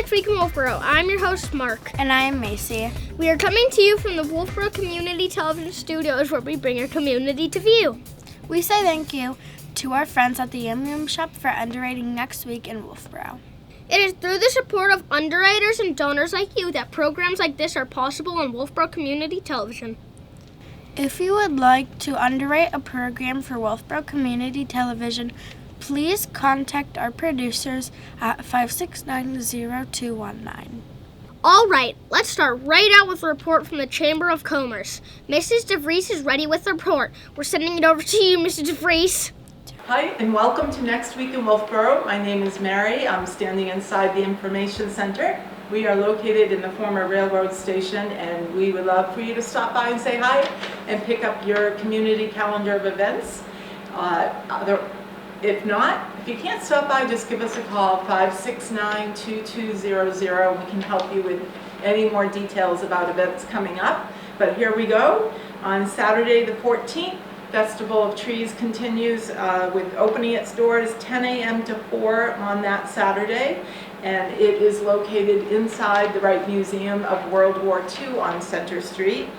Next Week in Wolfeboro. I'm your host, Mark. And I am Macy. We are coming to you from the Wolfeboro Community Television studios where we bring our community to view. We say thank you to our friends at the Yum Yum Shop for underwriting Next Week in Wolfeboro. It is through the support of underwriters and donors like you that programs like this are possible on Wolfeboro Community Television. If you would like to underwrite a program for Wolfeboro Community Television, please contact our producers at 569-0219. All right, let's start right out with a report from the Chamber of Commerce. Mrs. DeVries is ready with the report. We're sending it over to you, Mrs. DeVries. Hi, and welcome to Next Week in Wolfeboro. My name is Mary. I'm standing inside the Information Center. We are located in the former railroad station, and we would love for you to stop by and say hi and pick up your community calendar of events. If you can't stop by, just give us a call, 569-2200. We can help you with any more details about events coming up. But here we go. On Saturday the 14th, Festival of Trees continues with opening its doors 10 a.m. to 4 on that Saturday. And it is located inside the Wright Museum of World War II on Center Street.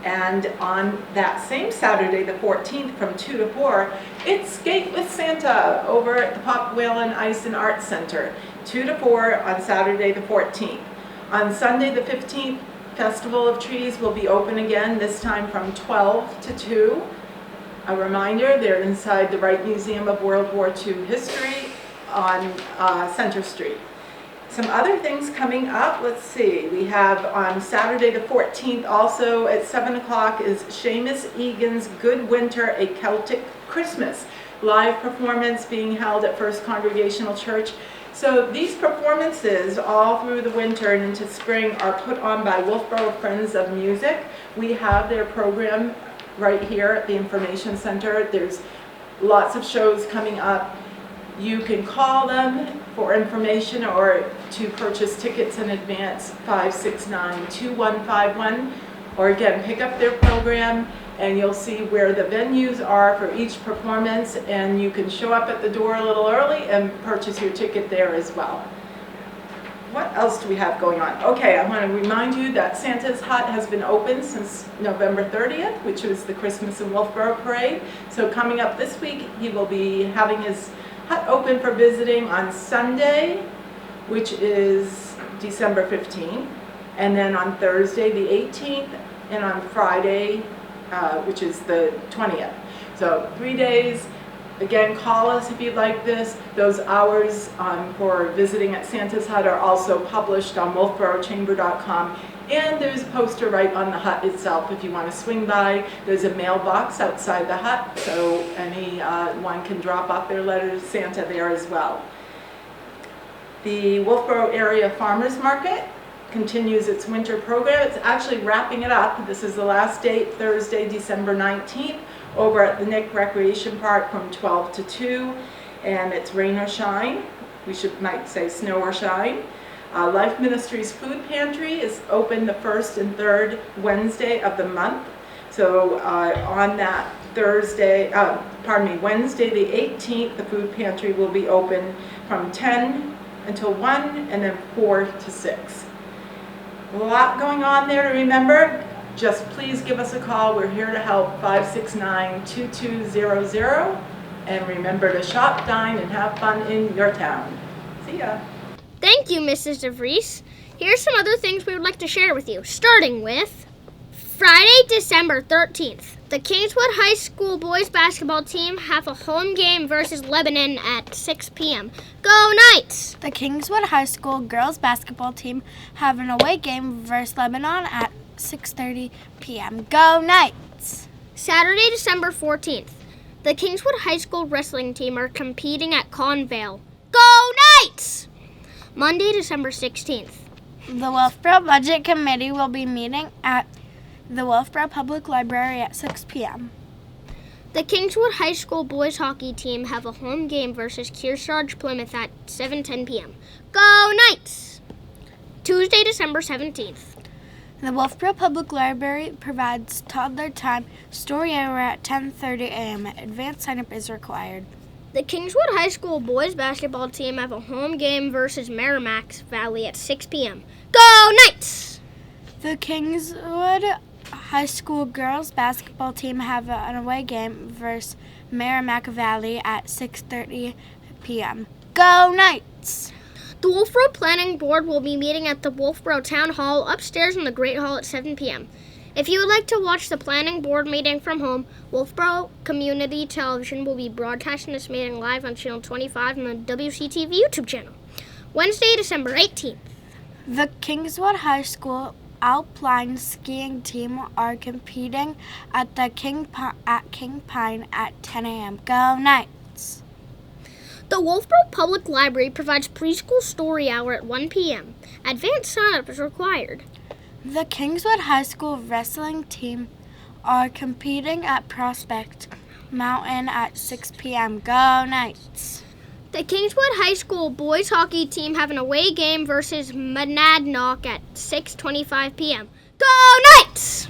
And on that same Saturday, the 14th, from 2 to 4, it's Skate with Santa over at the Pop Whalen Ice and Arts Center, 2 to 4 on Saturday, the 14th. On Sunday, the 15th, Festival of Trees will be open again, this time from 12 to 2. A reminder, they're inside the Wright Museum of World War II History on Center Street. Some other things coming up, let's see, we have on Saturday the 14th also at 7 o'clock is Seamus Egan's Good Winter, a Celtic Christmas, live performance being held at First Congregational Church. So these performances all through the winter and into spring are put on by Wolfeboro Friends of Music. We have their program right here at the Information Center. There's lots of shows coming up. You can call them for information or to purchase tickets in advance, 569-2151, or again, pick up their program and you'll see where the venues are for each performance, and you can show up at the door a little early and purchase your ticket there as well. What else do we have going on? Okay, I want to remind you that Santa's Hut has been open since November 30th, which was the Christmas in Wolfeboro parade. So coming up this week, he will be having his hut open for visiting on Sunday, which is December 15th, and then on Thursday the 18th, and on Friday, which is the 20th. So 3 days. Again, call us if you'd like this. Those hours for visiting at Santa's Hut are also published on wolfeborochamber.com, and there's a poster right on the hut itself if you want to swing by. There's a mailbox outside the hut, so anyone can drop off their letter to Santa there as well. The Wolfeboro Area Farmers Market continues its winter program. It's actually wrapping it up. This is the last date, Thursday, December 19th, over at the Nick Recreation Park from 12 to 2, and it's rain or shine. We might say snow or shine. Life Ministries Food Pantry is open the first and third Wednesday of the month. So on that Wednesday the 18th, the food pantry will be open from 10 until 1 and then 4 to 6. A lot going on there to remember. Just please give us a call. We're here to help, 569-2200. And remember to shop, dine, and have fun in your town. See ya. Thank you, Mrs. DeVries. Here's some other things we would like to share with you, starting with Friday, December 13th. The Kingswood High School boys basketball team have a home game versus Lebanon at 6 p.m. Go Knights! The Kingswood High School girls basketball team have an away game versus Lebanon at 6:30 p.m. Go Knights! Saturday, December 14th. The Kingswood High School wrestling team are competing at Convale. Go Knights! Monday, December 16th. The Wolfeboro Budget Committee will be meeting at the Wolfeboro Public Library at 6 p.m. The Kingswood High School boys hockey team have a home game versus Kearsarge Plymouth at 7:10 p.m. Go Knights! Tuesday, December 17th. The Wolfeboro Public Library provides toddler time story hour at 10:30 a.m. Advanced sign-up is required. The Kingswood High School boys basketball team have a home game versus Merrimack Valley at 6 p.m. Go Knights! The Kingswood High School girls basketball team have an away game versus Merrimack Valley at 6:30 p.m. Go Knights! The Wolfeboro Planning Board will be meeting at the Wolfeboro Town Hall upstairs in the Great Hall at 7 p.m. If you would like to watch the planning board meeting from home, Wolfeboro Community Television will be broadcasting this meeting live on Channel 25 on the WCTV YouTube channel. Wednesday, December 18th. The Kingswood High School alpine skiing team are competing at the King Pine at 10 a.m. Go Knights! The Wolfeboro Public Library provides preschool story hour at 1 p.m. Advanced sign-up is required. The Kingswood High School wrestling team are competing at Prospect Mountain at 6 p.m. Go Knights! The Kingswood High School boys hockey team have an away game versus Monadnock at 6:25 p.m. Go Knights!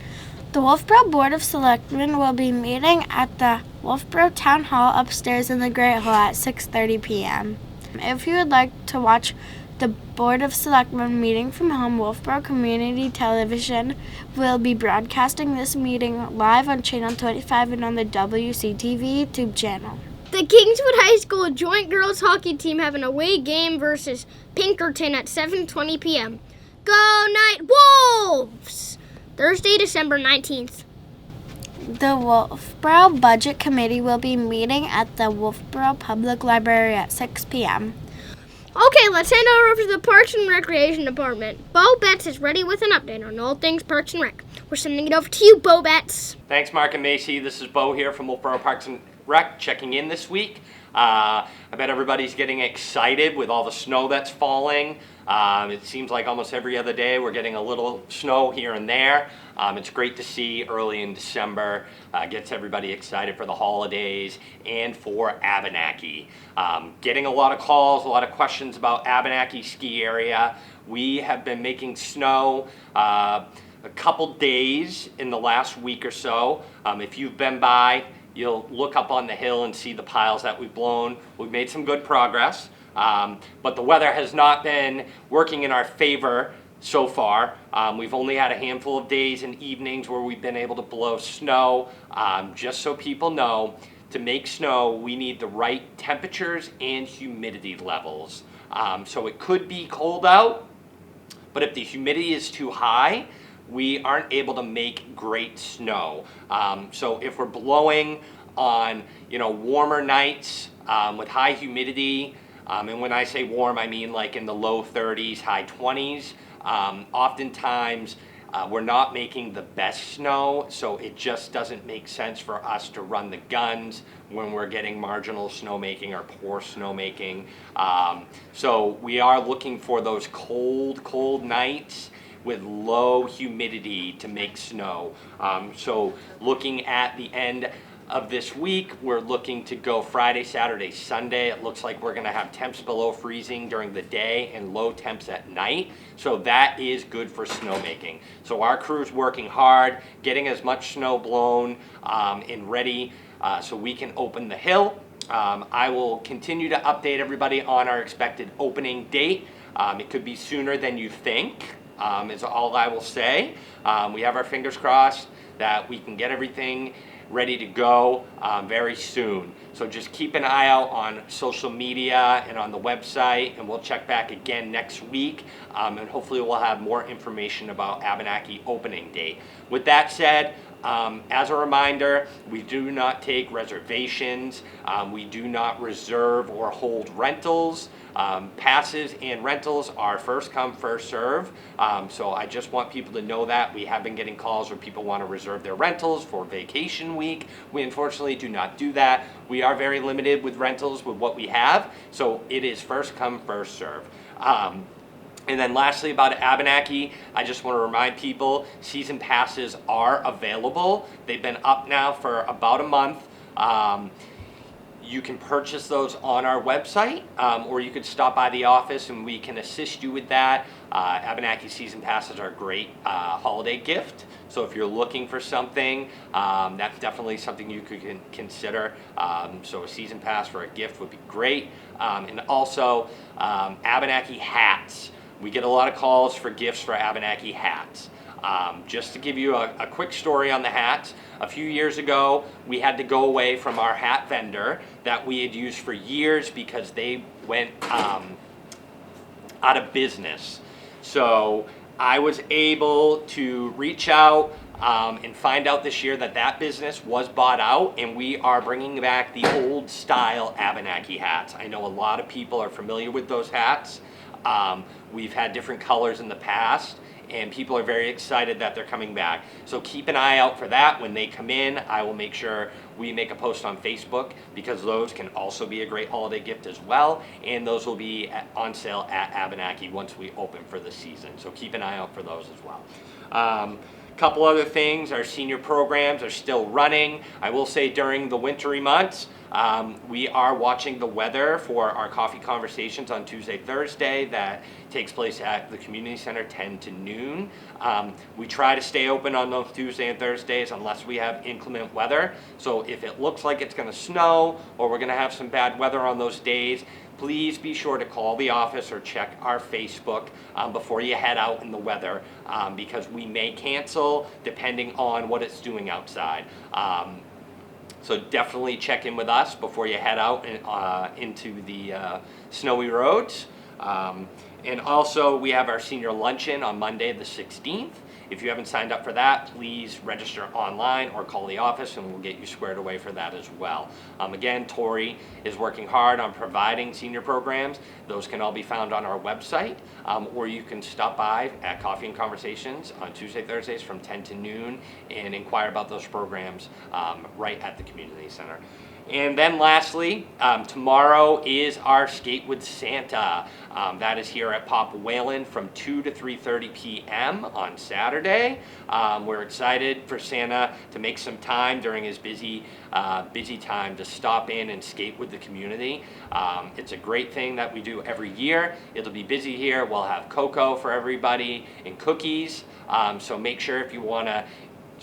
The Wolfeboro Board of Selectmen will be meeting at the Wolfeboro Town Hall upstairs in the Great Hall at 6:30 p.m. If you would like to watch the Board of Selectmen meeting from home, Wolfeboro Community Television will be broadcasting this meeting live on Channel 25 and on the WCTV YouTube channel. The Kingswood High School joint girls hockey team have an away game versus Pinkerton at 7:20 p.m. Go Night Wolves! Thursday, December 19th. The Wolfeboro Budget Committee will be meeting at the Wolfeboro Public Library at 6 p.m. Okay, let's hand over to the Parks and Recreation Department. Bo Betts is ready with an update on all things Parks and Rec. We're sending it over to you, Bo Betts. Thanks, Mark and Macy. This is Bo here from Wolfeboro Parks and Rec, checking in this week. I bet everybody's getting excited with all the snow that's falling. It seems like almost every other day we're getting a little snow here and there. It's great to see early in December. Gets everybody excited for the holidays and for Abenaki. Getting a lot of calls, a lot of questions about Abenaki ski area. We have been making snow a couple days in the last week or so. If you've been by, you'll look up on the hill and see the piles that we've blown. We've made some good progress, but the weather has not been working in our favor so far. We've only had a handful of days and evenings where we've been able to blow snow. Just so people know, to make snow, we need the right temperatures and humidity levels. So it could be cold out, but if the humidity is too high, we aren't able to make great snow. So if we're blowing on, warmer nights with high humidity, and when I say warm, I mean like in the low 30s, high 20s, oftentimes we're not making the best snow, so it just doesn't make sense for us to run the guns when we're getting marginal snowmaking or poor snowmaking. So we are looking for those cold nights with low humidity to make snow. So looking at the end of this week, we're looking to go Friday, Saturday, Sunday. It looks like we're gonna have temps below freezing during the day and low temps at night. So that is good for snowmaking. So our crew's working hard, getting as much snow blown and ready so we can open the hill. I will continue to update everybody on our expected opening date. It could be sooner than you think. Is all I will say. We have our fingers crossed that we can get everything ready to go very soon. So just keep an eye out on social media and on the website, and we'll check back again next week, and hopefully we'll have more information about Abenaki opening date. With that said, as a reminder, we do not take reservations. We do not reserve or hold rentals. Passes and rentals are first come, first serve. So I just want people to know that. We have been getting calls where people want to reserve their rentals for vacation week. We unfortunately do not do that. We are very limited with rentals with what we have. So it is first come, first serve. And then lastly about Abenaki, I just want to remind people season passes are available. They've been up now for about a month. You can purchase those on our website, or you could stop by the office and we can assist you with that. Abenaki season passes are a great holiday gift. So if you're looking for something, that's definitely something you could consider. So a season pass for a gift would be great. And also Abenaki hats. We get a lot of calls for gifts for Abenaki hats. Just to give you a quick story on the hats, a few years ago we had to go away from our hat vendor that we had used for years because they went out of business. So I was able to reach out and find out this year that business was bought out, and we are bringing back the old style Abenaki hats. I know a lot of people are familiar with those hats. We've had different colors in the past, and people are very excited that they're coming back. So keep an eye out for that. When they come in, I will make sure we make a post on Facebook, because those can also be a great holiday gift as well, and those will be on sale at Abenaki once we open for the season. So keep an eye out for those as well. Couple other things, our senior programs are still running. I will say during the wintry months, we are watching the weather for our coffee conversations on Tuesday, Thursday. That takes place at the community center 10 to noon. We try to stay open on those Tuesday and Thursdays unless we have inclement weather. So if it looks like it's gonna snow or we're gonna have some bad weather on those days, please be sure to call the office or check our Facebook before you head out in the weather, because we may cancel depending on what it's doing outside. So definitely check in with us before you head out into the snowy roads. And also we have our senior luncheon on Monday the 16th. If you haven't signed up for that, please register online or call the office and we'll get you squared away for that as well. Again, Tori is working hard on providing senior programs. Those can all be found on our website, or you can stop by at Coffee and Conversations on Tuesday, Thursdays from 10 to noon and inquire about those programs right at the community center. And then lastly, tomorrow is our Skate with Santa. That is here at Pop Whalen from 2 to 3:30 p.m. on Saturday. We're excited for Santa to make some time during his busy time to stop in and skate with the community. It's a great thing that we do every year. It'll be busy here. We'll have cocoa for everybody and cookies. So make sure if you want to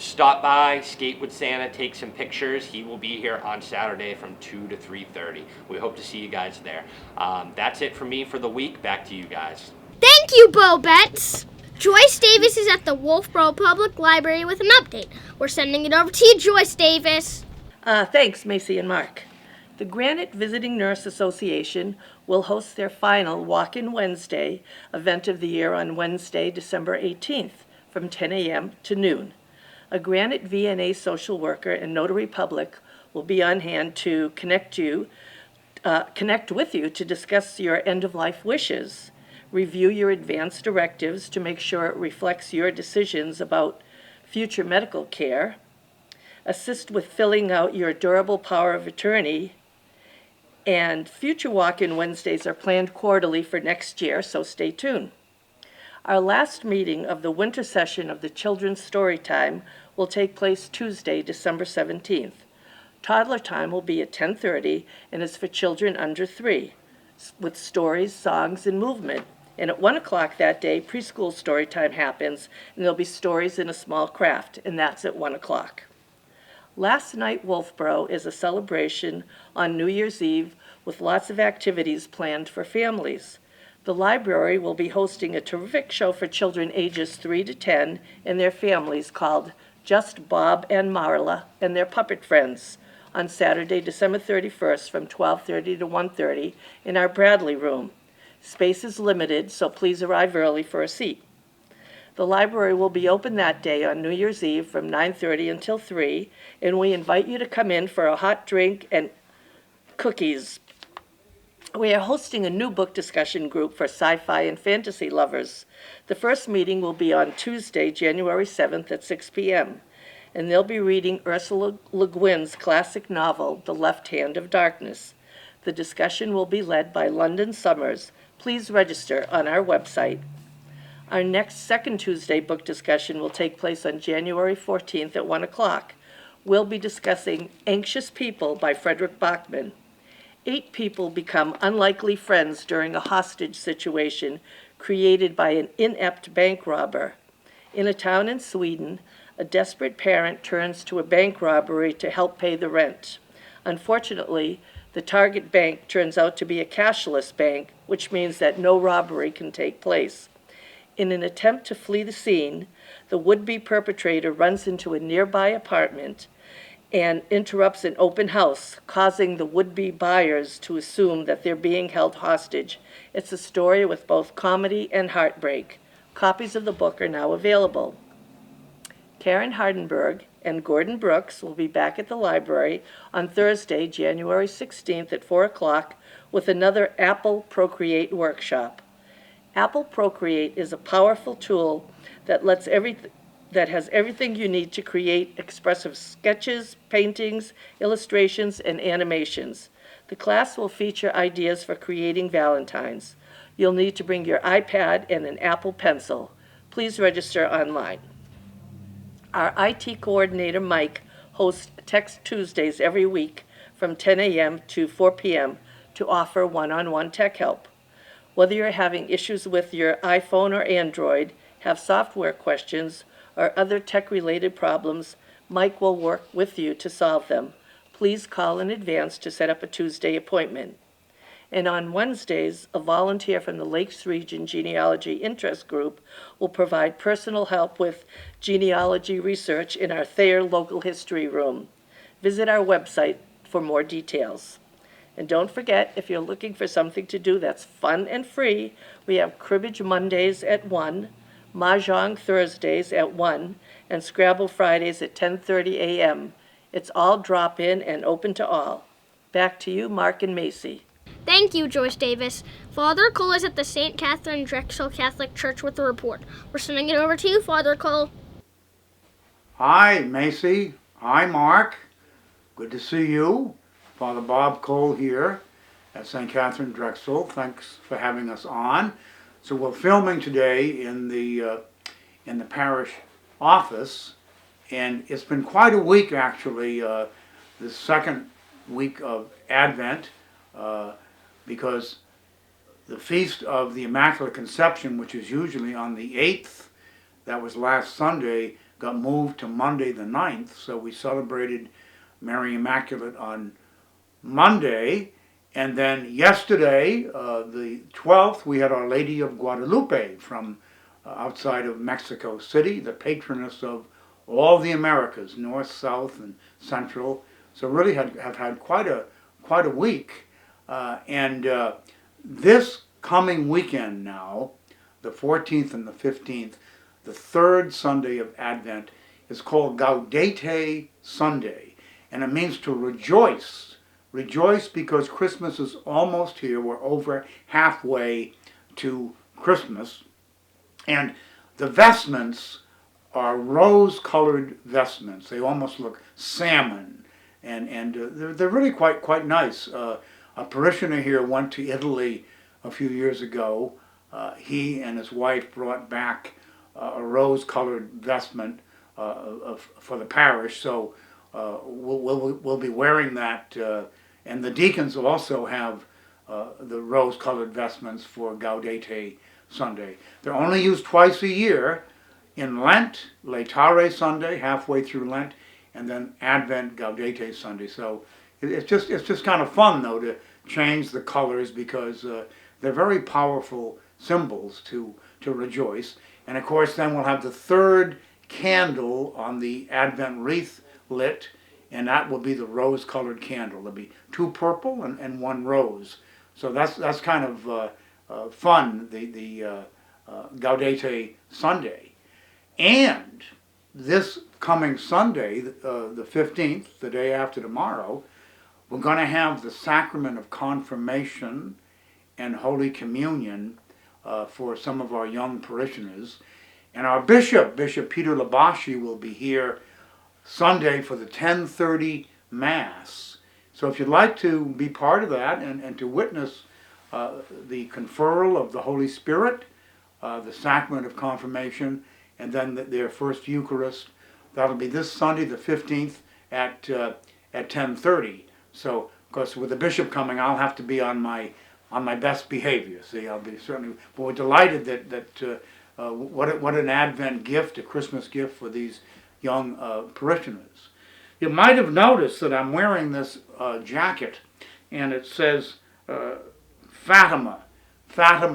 stop by, skate with Santa, take some pictures. He will be here on Saturday from 2 to 3:30. We hope to see you guys there. That's it for me for the week. Back to you guys. Thank you, Bo Betts. Joyce Davis is at the Wolfeboro Public Library with an update. We're sending it over to you, Joyce Davis. Thanks, Macy and Mark. The Granite Visiting Nurse Association will host their final Walk-In Wednesday event of the year on Wednesday, December 18th from 10 a.m. to noon. A Granite VNA social worker and notary public will be on hand to connect with you to discuss your end-of-life wishes, review your advance directives to make sure it reflects your decisions about future medical care, assist with filling out your durable power of attorney, and future Walk-In Wednesdays are planned quarterly for next year, so stay tuned. Our last meeting of the winter session of the Children's Storytime will take place Tuesday, December 17th. Toddler time will be at 10:30 and is for children under 3, with stories, songs, and movement. And at 1 o'clock that day, preschool story time happens, and there'll be stories in a small craft, and that's at 1 o'clock. Last night, Wolfeboro is a celebration on New Year's Eve with lots of activities planned for families. The library will be hosting a terrific show for children ages 3 to 10 and their families called Just Bob and Marla and Their Puppet Friends on Saturday, December 31st from 12:30 to 1:30 in our Bradley room. Space is limited, so please arrive early for a seat. The library will be open that day on New Year's Eve from 9:30 until 3, and we invite you to come in for a hot drink and cookies. We are hosting a new book discussion group for sci-fi and fantasy lovers. The first meeting will be on Tuesday, January 7th at 6 p.m., and they'll be reading Ursula Le Guin's classic novel, The Left Hand of Darkness. The discussion will be led by London Summers. Please register on our website. Our next second Tuesday book discussion will take place on January 14th at 1 o'clock. We'll be discussing Anxious People by Frederick Bachman. 8 people become unlikely friends during a hostage situation created by an inept bank robber. In a town in Sweden, a desperate parent turns to a bank robbery to help pay the rent. Unfortunately, the target bank turns out to be a cashless bank, which means that no robbery can take place. In an attempt to flee the scene, the would-be perpetrator runs into a nearby apartment and interrupts an open house, causing the would-be buyers to assume that they're being held hostage. It's a story with both comedy and heartbreak. Copies of the book are now available. Karen Hardenberg and Gordon Brooks will be back at the library on Thursday, January 16th at 4 o'clock with another Apple Procreate workshop. Apple Procreate is a powerful tool that has everything you need to create expressive sketches, paintings, illustrations, and animations. The class will feature ideas for creating Valentines. You'll need to bring your iPad and an Apple Pencil. Please register online. Our IT coordinator, Mike, hosts Text Tuesdays every week from 10 a.m. to 4 p.m. to offer one-on-one tech help. Whether you're having issues with your iPhone or Android, have software questions, or other tech-related problems, Mike will work with you to solve them. Please call in advance to set up a Tuesday appointment. And on Wednesdays, a volunteer from the Lakes Region Genealogy Interest Group will provide personal help with genealogy research in our Thayer Local History Room. Visit our website for more details. And don't forget, if you're looking for something to do that's fun and free, we have Cribbage Mondays at 1, Mahjong Thursdays at 1, and Scrabble Fridays at 10:30 a.m. It's all drop-in and open to all. Back to you, Mark and Macy. Thank you, Joyce Davis. Father Cole is at the St. Katherine Drexel Catholic Church with a report. We're sending it over to you, Father Cole. Hi, Macy. Hi, Mark. Good to see you. Father Bob Cole here at St. Katherine Drexel. Thanks for having us on. So we're filming today in the parish office, and it's been quite a week actually. The second week of Advent, because the Feast of the Immaculate Conception, which is usually on the 8th, that was last Sunday, got moved to Monday the 9th. So we celebrated Mary Immaculate on Monday, and then yesterday, the 12th, we had Our Lady of Guadalupe from outside of Mexico City, the patroness of all the Americas, North, South, and Central. So really have had quite a week. And this coming weekend now, the 14th and the 15th, the third Sunday of Advent, is called Gaudete Sunday, and it means to rejoice. Rejoice because Christmas is almost here. We're over halfway to Christmas. And the vestments are rose-colored vestments. They almost look salmon. And they're really quite nice. A parishioner here went to Italy a few years ago. He and his wife brought back a rose-colored vestment for the parish. So we'll be wearing that. And the deacons also have the rose-colored vestments for Gaudete Sunday. They're only used twice a year, in Lent, Laetare Sunday, halfway through Lent, and then Advent Gaudete Sunday. So it's just kind of fun, though, to change the colors, because they're very powerful symbols to rejoice. And of course, then we'll have the third candle on the Advent wreath lit, and that will be the rose-colored candle. There'll be 2 purple and 1 rose. So that's kind of fun, the Gaudete Sunday. And this coming Sunday, the 15th, the day after tomorrow, we're going to have the sacrament of confirmation and Holy Communion for some of our young parishioners. And our Bishop Peter Labashi, will be here Sunday for the 10:30 Mass. So if you'd like to be part of that and to witness the conferral of the Holy Spirit, the sacrament of confirmation, and then their first Eucharist, that'll be this Sunday the 15th at 10:30. So Of course, with the bishop coming, I'll have to be on my best behavior. See, I'll be certainly. But we're delighted that what an Advent gift, a Christmas gift for these young parishioners. You might have noticed that I'm wearing this jacket, and it says Fatima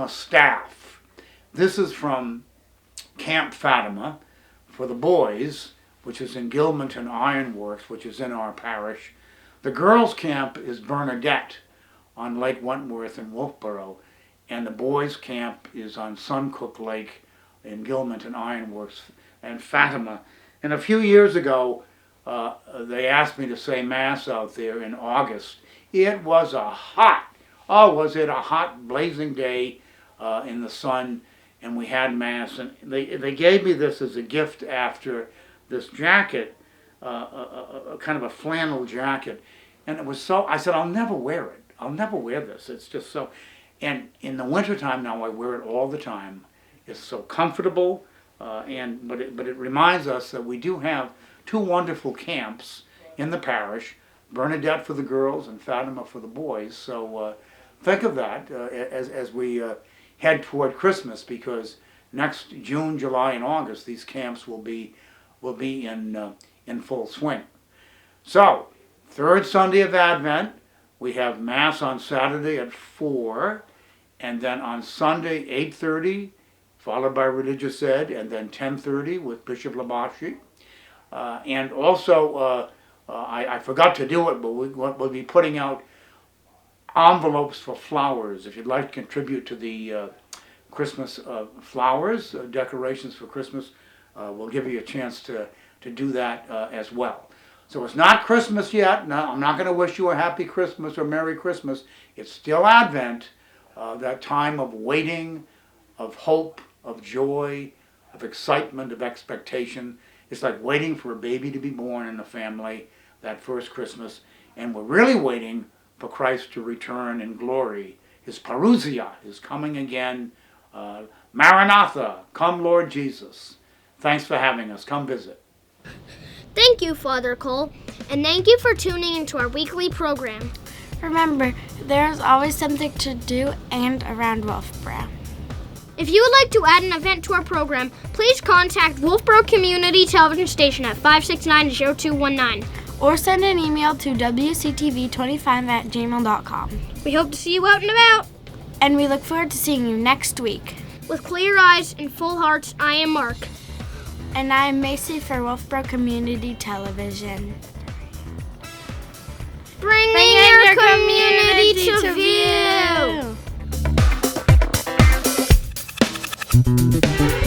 staff. This is from Camp Fatima for the boys, which is in Gilmanton Ironworks, which is in our parish. The girls' camp is Bernadette on Lake Wentworth in Wolfeboro, and the boys' camp is on Suncook Lake in Gilmanton Ironworks and Fatima. And a few years ago, they asked me to say Mass out there in August. It was was it a hot, blazing day in the sun, and we had Mass. And they gave me this as a gift after this jacket, a kind of a flannel jacket. And it was so, I said, I'll never wear it. I'll never wear this. It's just so, and in the wintertime now I wear it all the time. It's so comfortable, but it reminds us that we do have two wonderful camps in the parish, Bernadette for the girls and Fatima for the boys. So think of that as we head toward Christmas, because next June, July, and August these camps will be in full swing. So, third Sunday of Advent, we have Mass on Saturday at 4, and then on Sunday 8:30, followed by Religious Ed, and then 10:30 with Bishop Labashi. And also, I forgot to do it, but we'll be putting out envelopes for flowers. If you'd like to contribute to the Christmas flowers, decorations for Christmas, we'll give you a chance to do that as well. So it's not Christmas yet. No, I'm not going to wish you a happy Christmas or Merry Christmas. It's still Advent, that time of waiting, of hope, of joy, of excitement, of expectation. It's like waiting for a baby to be born in the family that first Christmas. And we're really waiting for Christ to return in glory. His parousia is coming again. Maranatha, come Lord Jesus. Thanks for having us. Come visit. Thank you, Father Cole, and thank you for tuning into our weekly program. Remember, there's always something to do and around Wolfeboro. If you would like to add an event to our program, please contact Wolfeboro Community Television Station at 569-0219. Or send an email to wctv25@gmail.com. We hope to see you out and about. And we look forward to seeing you next week. With clear eyes and full hearts, I am Mark. And I am Macy for Wolfeboro Community Television. Bringing your community to view.